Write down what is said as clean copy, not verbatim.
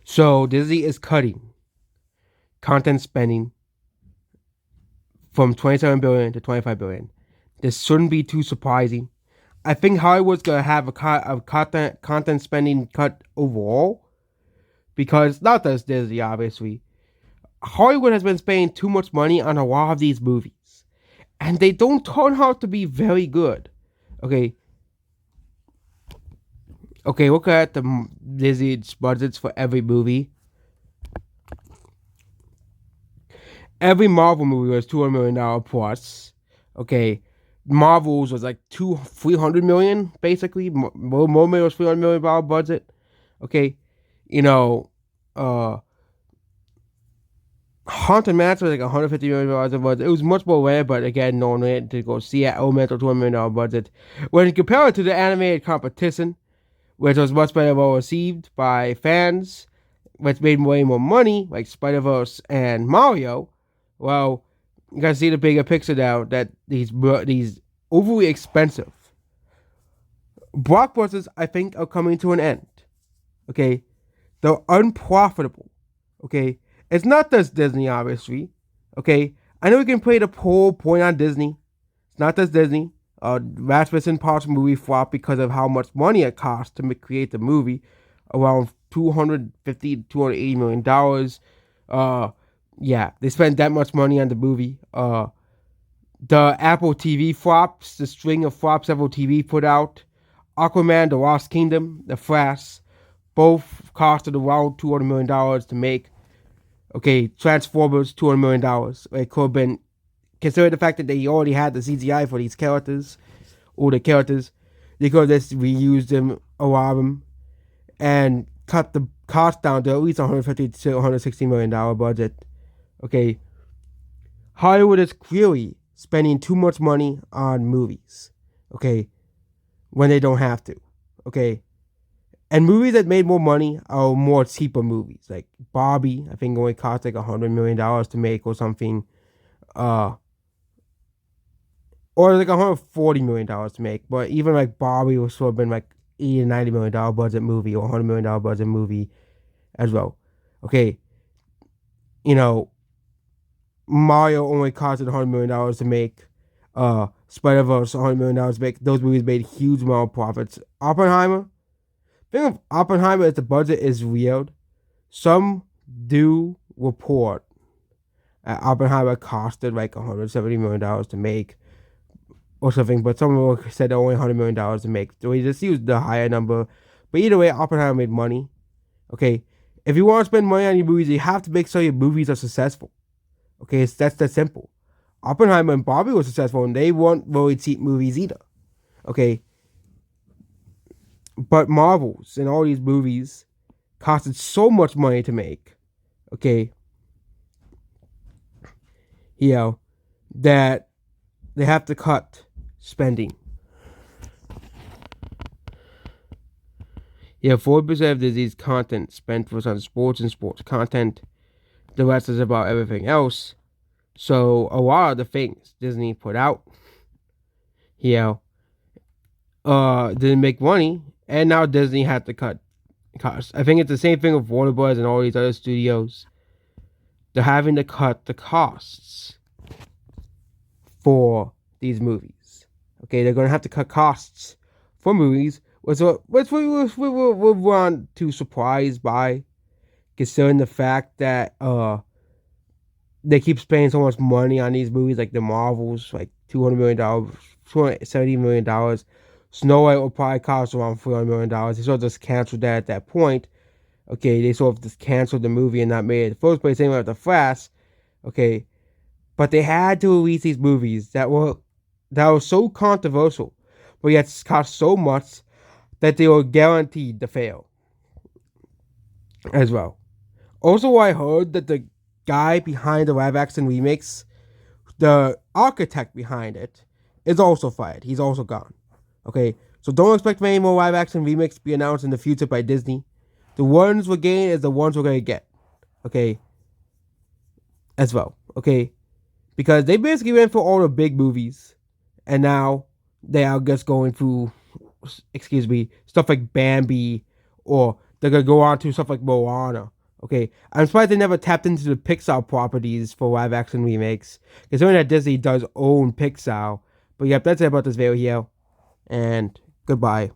So Disney is cutting content spending from 27 billion to 25 billion. This shouldn't be too surprising. I think Hollywood's gonna have a content spending cut overall because not just Disney, obviously. Hollywood has been spending too much money on a lot of these movies, and they don't turn out to be very good. Okay, look at the Disney's budgets for every movie. Every Marvel movie was $200 million plus. Okay, Marvel's was like 300 million basically. Mermaid was $300 million budget. Okay, you know, uh, Haunted Mansion was like $150 million budget. It was much more rare, but again, no one had to go see it. Elemental $200 million budget. When you compare it to the animated competition, which was much better well received by fans, which made way more money, like Spider Verse and Mario. Well, you gotta see the bigger picture now that these overly expensive blockbusters, I think, are coming to an end. Okay, they're unprofitable. Okay, it's not just Disney, obviously. Okay, I know we can play the whole point on Disney. It's not just Disney. Rasmussen Parks movie flopped because of how much money it cost to create the movie, around $250 to $280 million. Yeah, they spent that much money on the movie. The Apple TV flops, the string of flops Apple TV put out, Aquaman, The Lost Kingdom, The Flash, both costed around $200 million to make. Okay, Transformers, $200 million. It could have been, considering the fact that they already had the CGI for these characters, or the characters, they could have just reused them, a lot of them, and cut the cost down to at least $150 to $160 million budget. Okay, Hollywood is clearly spending too much money on movies. Okay, when they don't have to. Okay, and movies that made more money are more cheaper movies. Like Barbie, I think only cost like $100 million to make or something. Or like $140 million to make. But even like Barbie was sort of been like $80 to $90 million budget movie or $100 million budget movie as well. Okay, you know, Mario only costed $100 million to make. Spider Verse $100 million to make. Those movies made huge amount of profits. Oppenheimer. Thing of Oppenheimer is the budget is weird. Some do report that Oppenheimer costed like $170 million to make or something, but some people said only $100 million to make. So we just used the higher number. But either way, Oppenheimer made money. Okay, if you want to spend money on your movies, you have to make sure your movies are successful. Okay, that's that simple. Oppenheimer and Barbie were successful, and they weren't really cheap movies either. Okay, but Marvels and all these movies costed so much money to make. Okay, that they have to cut spending. 40% of Disney's content spent was on sports and sports content. The rest is about everything else. So a lot of the things Disney put out, didn't make money, and now Disney had to cut costs. I think it's the same thing with Warner Bros. And all these other studios. They're having to cut the costs for these movies. Okay, they're going to have to cut costs for movies, which we weren't too surprised by, considering the fact that they keep spending so much money on these movies, like the Marvels, like $200 million, $270 million. Snow White will probably cost around $400 million. They sort of just canceled that at that point. Okay, they sort of just canceled the movie and not made it in the first place. Same with The Flash. Okay, but they had to release these movies that were so controversial, but yet cost so much that they were guaranteed to fail as well. Also, I heard that the guy behind the live action remakes, the architect behind it, is also fired. He's also gone. Okay, so don't expect many more live action remakes to be announced in the future by Disney. The ones we're getting is the ones we're going to get. Okay, as well. Okay, because they basically went for all the big movies, and now they are just going through, stuff like Bambi or they're gonna go on to stuff like Moana. Okay, I'm surprised they never tapped into the Pixar properties for live action remakes, considering that Disney does own Pixar. But yep, that's it about this video here, and goodbye.